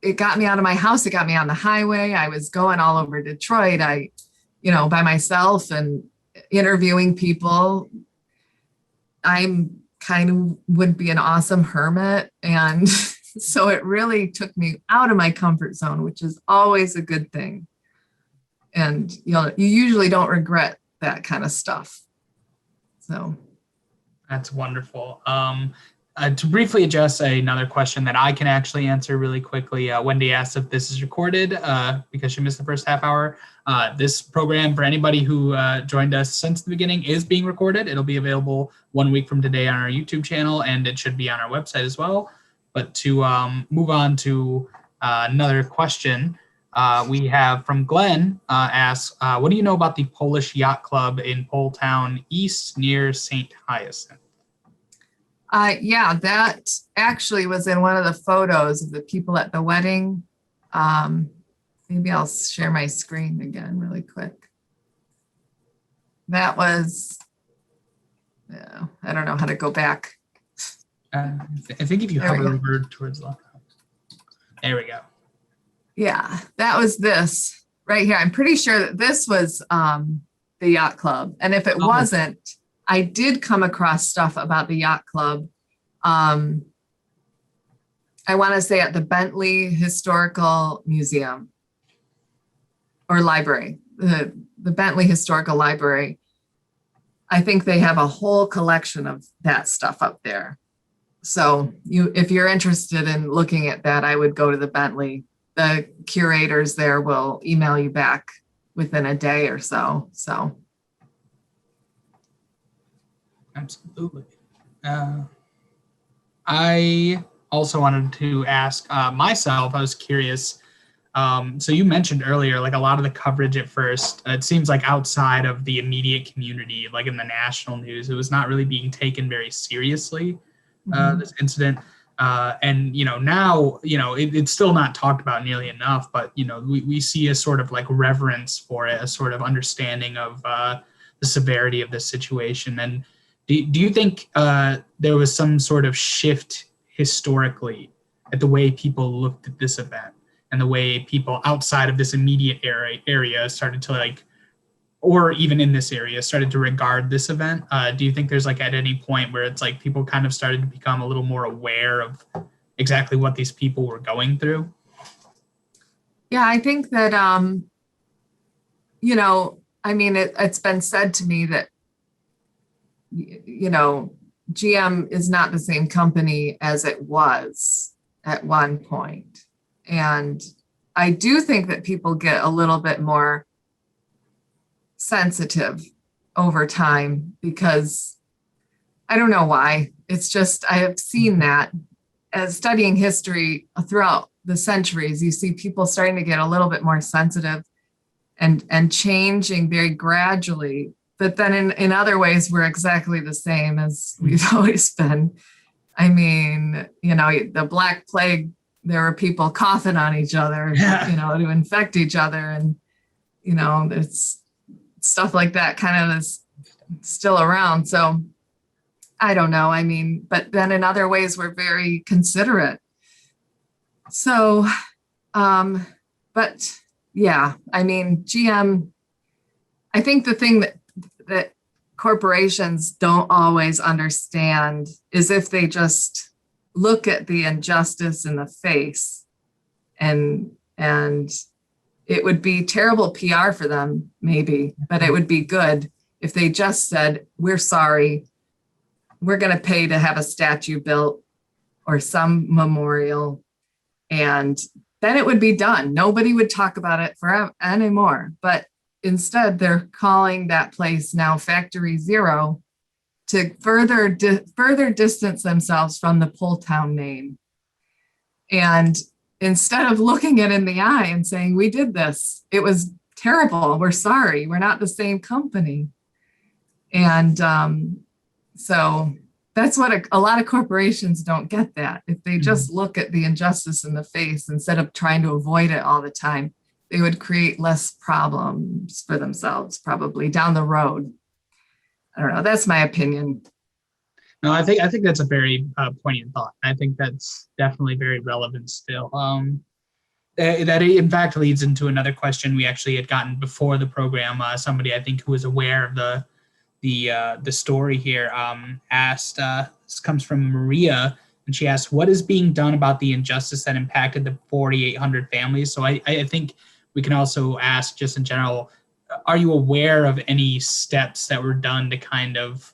it got me out of my house. It got me on the highway. I was going all over Detroit, by myself and interviewing people. I'm kind of would be an awesome hermit. And so it really took me out of my comfort zone, which is always a good thing. And you usually don't regret that kind of stuff. So that's wonderful. To briefly address another question that I can actually answer really quickly, Wendy asked if this is recorded because she missed the first half hour. This program, for anybody who joined us since the beginning, is being recorded. It'll be available 1 week from today on our YouTube channel, and it should be on our website as well. But to move on to another question, we have from Glenn asks, what do you know about the Polish Yacht Club in Poletown East near St. Hyacinth? Yeah, that actually was in one of the photos of the people at the wedding. Maybe I'll share my screen again really quick. That was, I don't know how to go back. I think if you hover over towards left. There we go. Yeah, that was this right here. I'm pretty sure that this was the yacht club. And if it wasn't, I did come across stuff about the yacht club. I want to say at the Bentley Historical Museum or Library, the Bentley Historical Library. I think they have a whole collection of that stuff up there. So if you're interested in looking at that, I would go to the Bentley. The curators there will email you back within a day or so. So. Absolutely. I also wanted to ask myself, I was curious. So you mentioned earlier, a lot of the coverage at first, it seems like outside of the immediate community, like in the national news, it was not really being taken very seriously, this incident. And, now, it's still not talked about nearly enough, but, we see a sort of reverence for it, a sort of understanding of the severity of this situation. And do you think there was some sort of shift historically at the way people looked at this event and the way people outside of this immediate area started to or even in this area started to regard this event? Do you think there's at any point where it's people kind of started to become a little more aware of exactly what these people were going through? Yeah, I think that, it's been said to me that, GM is not the same company as it was at one point. And I do think that people get a little bit more sensitive over time because I don't know why. It's just, I have seen that as studying history throughout the centuries, you see people starting to get a little bit more sensitive and changing very gradually. But then in other ways, we're exactly the same as we've always been. I mean, the Black Plague, there were people coughing on each other, to infect each other. And, it's stuff like that kind of is still around. So I don't know. I mean, but then in other ways, we're very considerate. So, but yeah, I mean, GM, I think the thing that corporations don't always understand is if they just look at the injustice in the face, and it would be terrible PR for them, maybe, but it would be good if they just said, we're sorry, we're going to pay to have a statue built or some memorial, and then it would be done. Nobody would talk about it forever anymore. But instead, they're calling that place now Factory Zero to further distance themselves from the Poletown name. And instead of looking it in the eye and saying, we did this, it was terrible, we're sorry, we're not the same company. And so that's what a lot of corporations don't get that. If they just look at the injustice in the face instead of trying to avoid it all the time, they would create less problems for themselves probably down the road. I don't know. That's my opinion. No, I think that's a very poignant thought. I think that's definitely very relevant still. That in fact leads into another question we actually had gotten before the program. Somebody I think who was aware of the story here asked. This comes from Maria, and she asked, "What is being done about the injustice that impacted the 4,800 families?" So I think we can also ask, just in general, are you aware of any steps that were done to kind of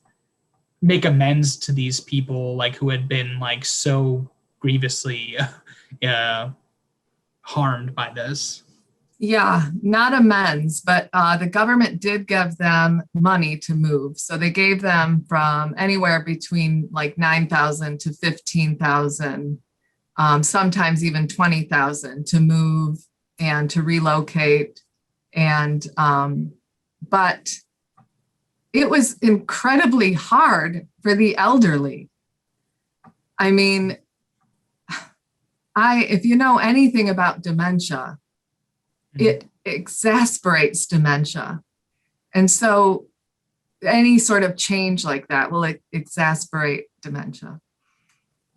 make amends to these people, like who had been like so grievously harmed by this? Yeah, not amends, but the government did give them money to move. So they gave them from anywhere between like 9,000 to 15,000, sometimes even 20,000 to move and to relocate. And but it was incredibly hard for the elderly. I mean, if you know anything about dementia, it exasperates dementia. And so any sort of change like that will exasperate dementia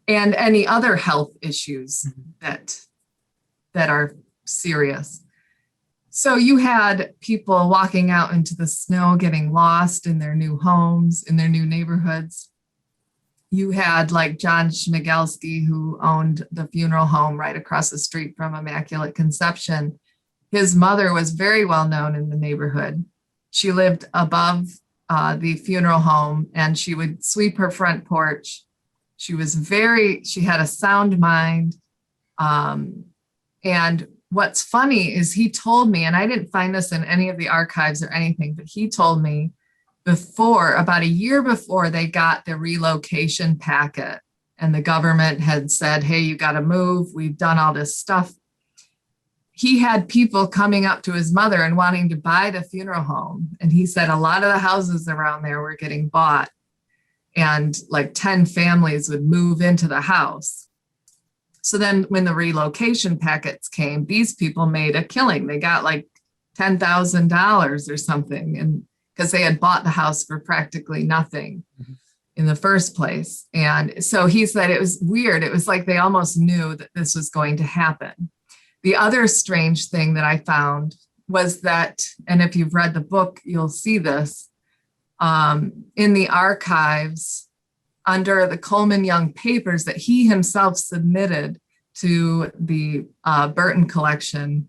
and any other health issues that are serious. So you had people walking out into the snow, getting lost in their new homes, in their new neighborhoods. You had like John Schmigelski, who owned the funeral home right across the street from Immaculate Conception. His mother was very well known in the neighborhood. She lived above the funeral home, and she would sweep her front porch. She had a sound mind. And what's funny is he told me, and I didn't find this in any of the archives or anything, but he told me about a year before they got the relocation packet and the government had said, hey, you got to move. We've done all this stuff. He had people coming up to his mother and wanting to buy the funeral home. And he said a lot of the houses around there were getting bought, and like 10 families would move into the house. So then when the relocation packets came, these people made a killing. They got like $10,000 or something, and because they had bought the house for practically nothing in the first place. And so he said it was weird. It was like they almost knew that this was going to happen. The other strange thing that I found was that, and if you've read the book, you'll see this, in the archives under the Coleman Young papers that he himself submitted to the Burton collection,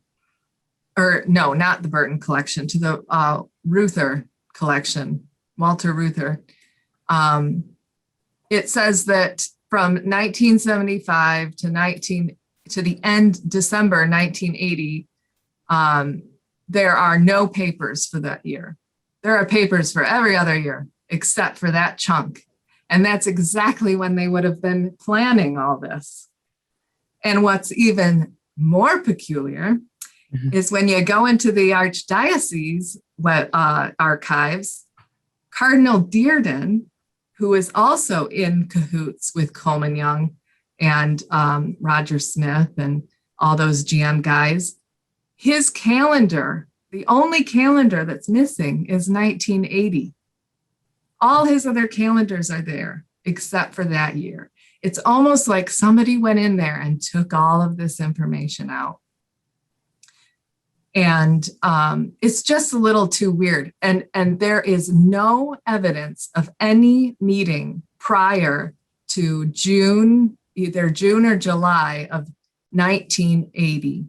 or no, not the Burton collection, to the Reuther collection, Walter Reuther. It says that from 1975 to the end December 1980, there are no papers for that year. There are papers for every other year except for that chunk. And that's exactly when they would have been planning all this. And what's even more peculiar is when you go into the Archdiocese archives, Cardinal Dearden, who is also in cahoots with Coleman Young and Roger Smith and all those GM guys, his calendar, the only calendar that's missing is 1980. All his other calendars are there except for that year. It's almost like somebody went in there and took all of this information out. And it's just a little too weird. And there is no evidence of any meeting prior to June, either June or July of 1980.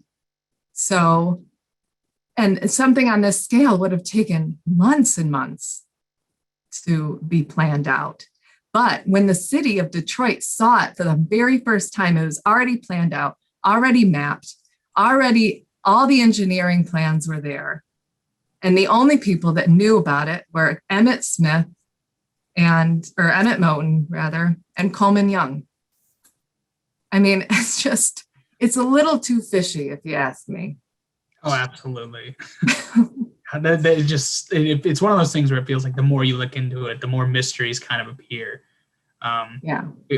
So, and something on this scale would have taken months and months to be planned out. But when the city of Detroit saw it for the very first time, it was already planned out, already mapped, already all the engineering plans were there. And the only people that knew about it were Emmett Moten rather, and Coleman Young. I mean, it's a little too fishy if you ask me. Oh, absolutely. It's one of those things where it feels like the more you look into it, the more mysteries kind of appear.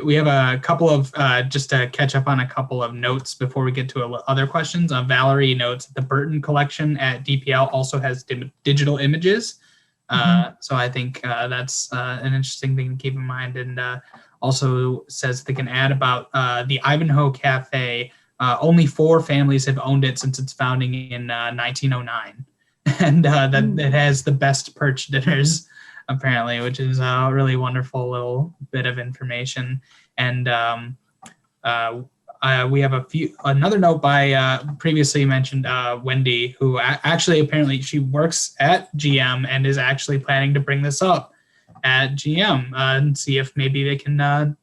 We have a couple of, just to catch up on a couple of notes before we get to other questions. Valerie notes the Burton collection at DPL also has digital images. So I think that's an interesting thing to keep in mind. And also says they can add about the Ivanhoe Cafe. Only 4 families have owned it since its founding in 1909. And that it has the best perch dinners, apparently, which is a really wonderful little bit of information. And we have another note by previously mentioned Wendy, who actually apparently she works at GM and is actually planning to bring this up at GM and see if maybe they can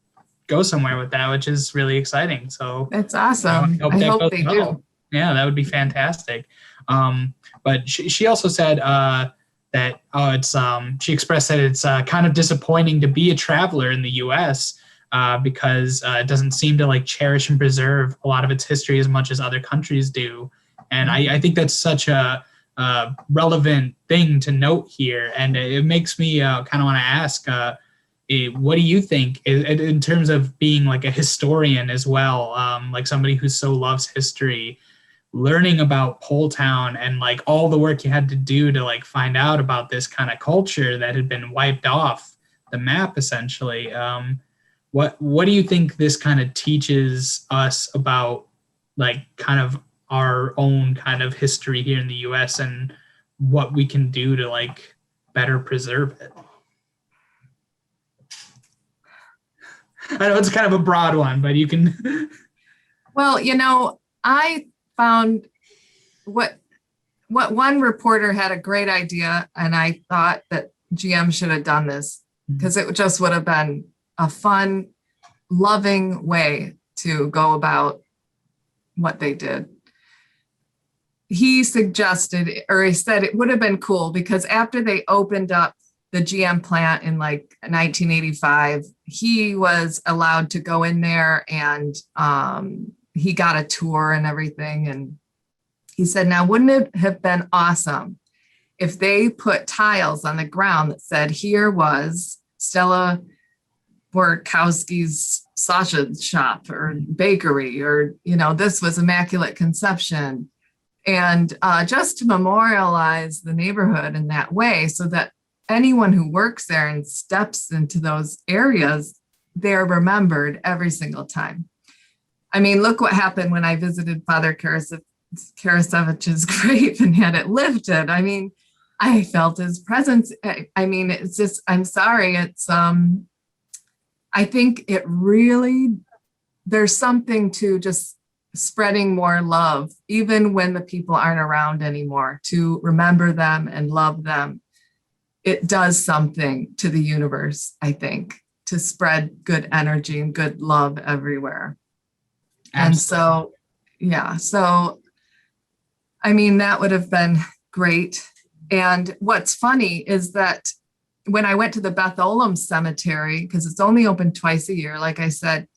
go somewhere with that, which is really exciting. So that's awesome. I hope they do. Yeah, that would be fantastic. But she also said that she expressed that it's kind of disappointing to be a traveler in the U.S. Because it doesn't seem to like cherish and preserve a lot of its history as much as other countries do. And I think that's such a relevant thing to note here. And it makes me kind of want to ask, what do you think in terms of being like a historian as well, like somebody who so loves history, learning about Poletown and like all the work you had to do to like find out about this kind of culture that had been wiped off the map essentially. What do you think this kind of teaches us about like kind of our own kind of history here in the US and what we can do to like better preserve it? I know it's kind of a broad one, but you can. Well, I found what one reporter had a great idea, and I thought that GM should have done this because it just would have been a fun, loving way to go about what they did. He suggested, or he said it would have been cool because after they opened up the GM plant in like 1985, he was allowed to go in there and he got a tour and everything. And he said, now, wouldn't it have been awesome if they put tiles on the ground that said, here was Stella Borkowski's sausage shop or bakery, or, this was Immaculate Conception. And just to memorialize the neighborhood in that way so that anyone who works there and steps into those areas, they're remembered every single time. I mean, look what happened when I visited Father Karasevich's grave and had it lifted. I mean, I felt his presence. I mean, it's just, I'm sorry. It's, I think it really, there's something to just spreading more love, even when the people aren't around anymore, to remember them and love them. It does something to the universe, I think, to spread good energy and good love everywhere. Absolutely. And so, yeah, so, I mean, that would have been great. And what's funny is that when I went to the Beth Olam Cemetery, because it's only open twice a year, like I said,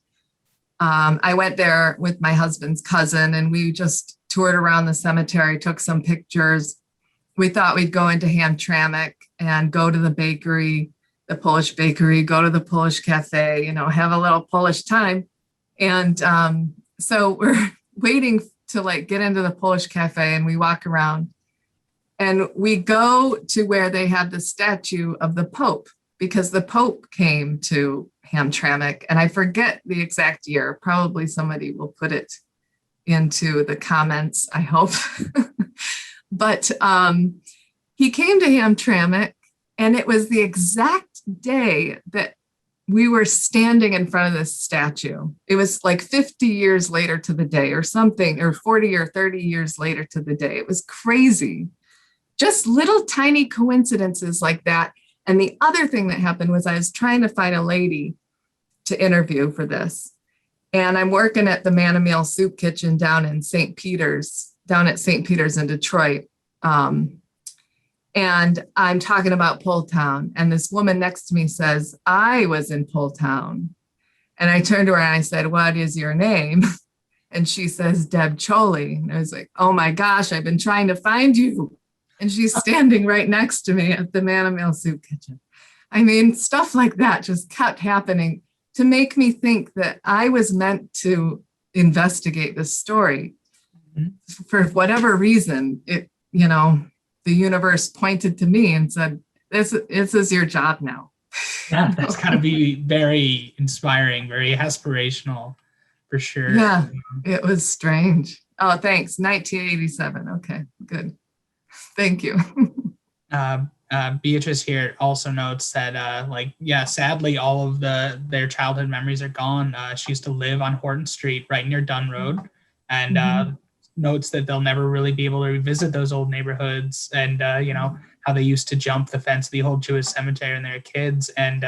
I went there with my husband's cousin, and we just toured around the cemetery, took some pictures. We thought we'd go into Hamtramck and go to the bakery, the Polish bakery, go to the Polish cafe, have a little Polish time. And so we're waiting to like get into the Polish cafe, and we walk around and we go to where they have the statue of the Pope, because the Pope came to Hamtramck, and I forget the exact year. Probably somebody will put it into the comments, I hope. But he came to Hamtramck, and it was the exact day that we were standing in front of this statue. It was like 50 years later to the day or something, or 40 or 30 years later to the day. It was crazy. Just little tiny coincidences like that. And the other thing that happened was I was trying to find a lady to interview for this. And I'm working at the Man a Meal Soup Kitchen down at St. Peter's in Detroit. And I'm talking about Poletown. And this woman next to me says, I was in Poletown. And I turned to her and I said, what is your name? And she says, Deb Choli. And I was like, oh my gosh, I've been trying to find you. And she's standing right next to me at the Man a Meal Soup Kitchen. I mean, stuff like that just kept happening to make me think that I was meant to investigate this story. Mm-hmm. For whatever reason, the universe pointed to me and said, this is your job now. Yeah, that's got to be very inspiring, very aspirational, for sure. Yeah, it was strange. Oh, thanks. 1987. Okay, good. Thank you. Beatrice here also notes that, sadly, all of their childhood memories are gone. She used to live on Horton Street, right near Dunn Road, and notes that they'll never really be able to revisit those old neighborhoods and, how they used to jump the fence of the old Jewish cemetery when they were kids. And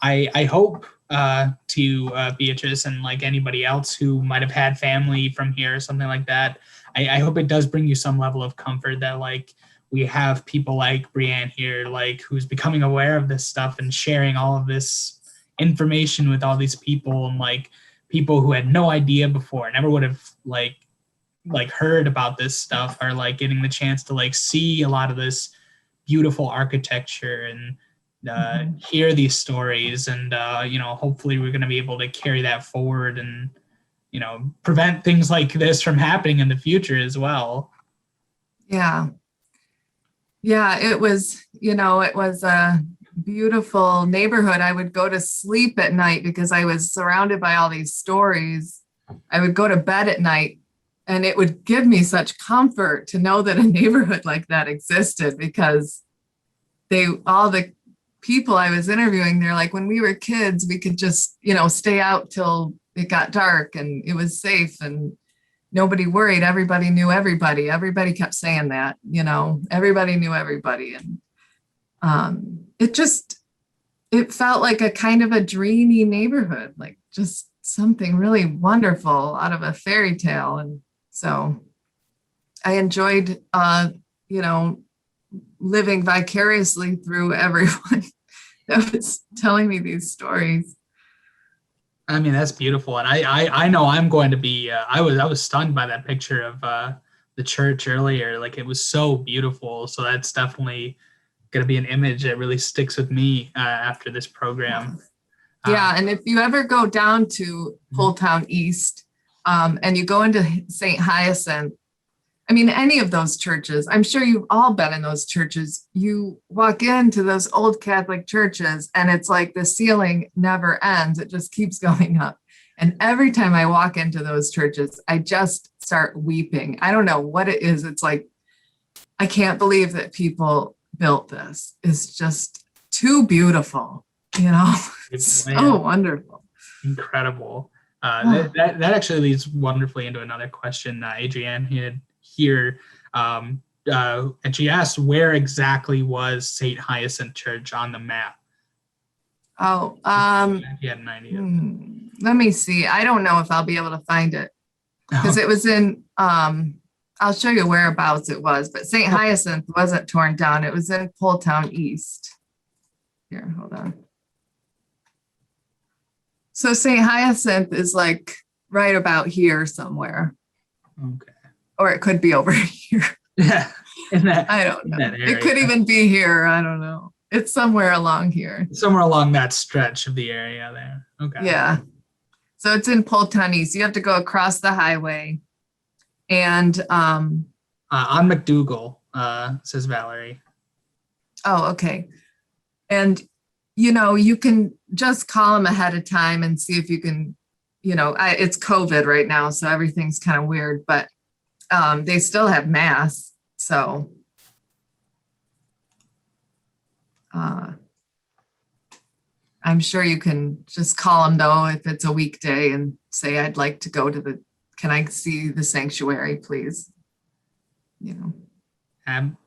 I hope to Beatrice and like anybody else who might have had family from here or something like that, I hope it does bring you some level of comfort that like we have people like Brianne here, like who's becoming aware of this stuff and sharing all of this information with all these people, and like people who had no idea before, never would have like heard about this stuff, are like getting the chance to like see a lot of this beautiful architecture and hear these stories. And hopefully we're going to be able to carry that forward and prevent things like this from happening in the future as well. Yeah, it was a beautiful neighborhood. I would go to sleep at night because I was surrounded by all these stories. I would go to bed at night, and it would give me such comfort to know that a neighborhood like that existed, because all the people I was interviewing, they're like, when we were kids, we could just, stay out till it got dark and it was safe and nobody worried. Everybody knew everybody. Everybody kept saying that, everybody knew everybody. And it felt like a kind of a dreamy neighborhood, like just something really wonderful out of a fairy tale. And so I enjoyed, living vicariously through everyone that was telling me these stories. I mean, that's beautiful. And I know I'm going to be, I was stunned by that picture of the church earlier. Like, it was so beautiful. So that's definitely going to be an image that really sticks with me after this program. Yeah. And if you ever go down to Poletown East and you go into St. Hyacinth, I mean, any of those churches, I'm sure you've all been in those churches. You walk into those old Catholic churches and it's like the ceiling never ends. It just keeps going up. And every time I walk into those churches, I just start weeping. I don't know what it is. It's like, I can't believe that people built this. It's just too beautiful, It's so wonderful. Incredible. That actually leads wonderfully into another question Adrienne had here, and she asked, where exactly was St. Hyacinth Church on the map? Oh, you had an idea. Let me see. I don't know if I'll be able to find it because it was in, I'll show you whereabouts it was, but St. Hyacinth wasn't torn down. It was in Poletown East. Here, hold on. So St. Hyacinth is like right about here somewhere, Okay. or it could be over here. Yeah. I don't know. It could even be here. I don't know. It's somewhere along here. Somewhere along that stretch of the area there. Okay. Yeah. So it's in Poletown East. You have to go across the highway. And On McDougal, says Valerie. oh, okay. And you can just call them ahead of time and see if you can, it's COVID right now, so everything's kind of weird, but they still have mass. So I'm sure you can just call them though if it's a weekday and say, I'd like to go to can I see the sanctuary, please?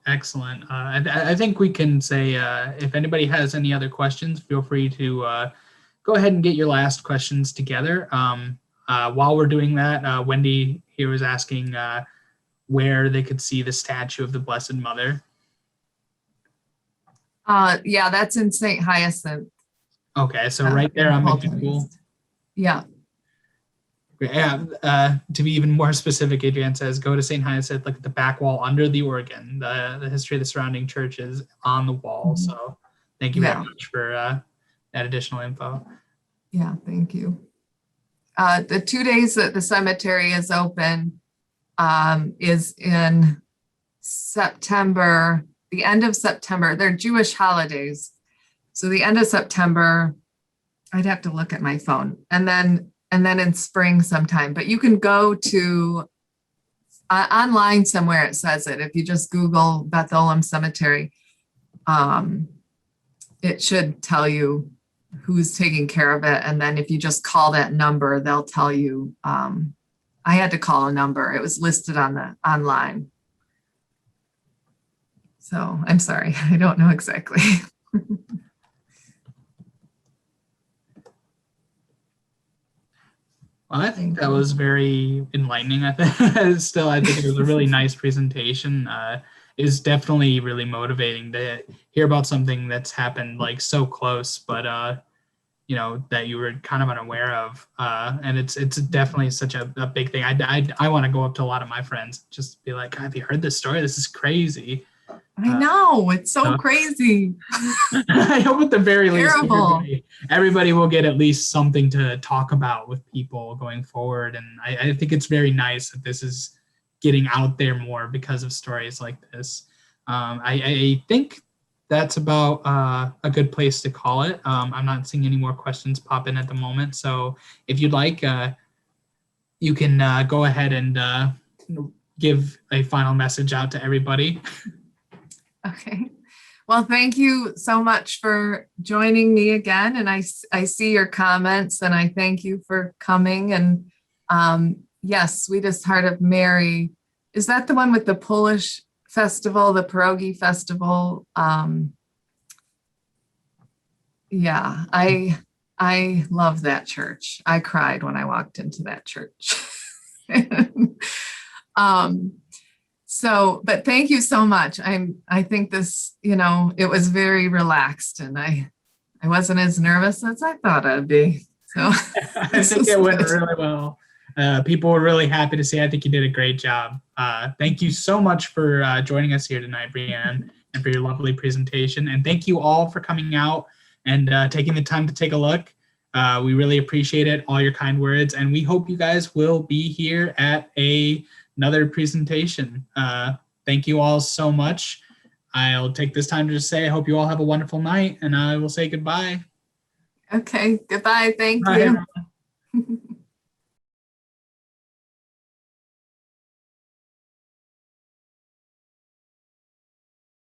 Excellent. I think we can say if anybody has any other questions, feel free to go ahead and get your last questions together. While we're doing that, Wendy here was asking where they could see the statue of the Blessed Mother. Yeah, that's in St. Hyacinth. Okay, so right there on McDougal. Yeah. Yeah, to be even more specific, Adrienne says, go to St. Hyacinth, look at the back wall under the organ. The history of the surrounding church is on the wall. So thank you very much for that additional info. Yeah, thank you. The 2 days that the cemetery is open is in September, the end of September. They're Jewish holidays. So the end of September, I'd have to look at my phone. And then in spring sometime, but you can go to online somewhere. It says it. If you just Google Beth-Olam Cemetery, it should tell you who's taking care of it. And then if you just call that number, they'll tell you. I had to call a number. It was listed on the online. So I'm sorry, I don't know exactly. Well, I think that was very enlightening. I think it was a really nice presentation. It was definitely really motivating to hear about something that's happened like so close, but that you were kind of unaware of. And it's definitely such a big thing. I want to go up to a lot of my friends, just be like, have you heard this story? This is crazy. I know, it's so crazy. I hope at the very least Terrible. everybody will get at least something to talk about with people going forward. And I think it's very nice that this is getting out there more because of stories like this. I think that's about a good place to call it. I'm not seeing any more questions pop in at the moment. So if you'd like, you can go ahead and give a final message out to everybody. Okay. Well, thank you so much for joining me again. And I see your comments and I thank you for coming. And yes, Sweetest Heart of Mary. Is that the one with the Polish festival, the pierogi festival? Yeah, I love that church. I cried when I walked into that church. But thank you so much. I think this, it was very relaxed and I wasn't as nervous as I thought I'd be. So I think it went really well. People were really happy to see. I think you did a great job. Thank you so much for joining us here tonight, Brianne, and for your lovely presentation. And thank you all for coming out and taking the time to take a look. We really appreciate it, all your kind words, and we hope you guys will be here at another presentation. Thank you all so much. I'll take this time to just say I hope you all have a wonderful night, and I will say goodbye. Okay, goodbye. Thank Bye, you. everyone.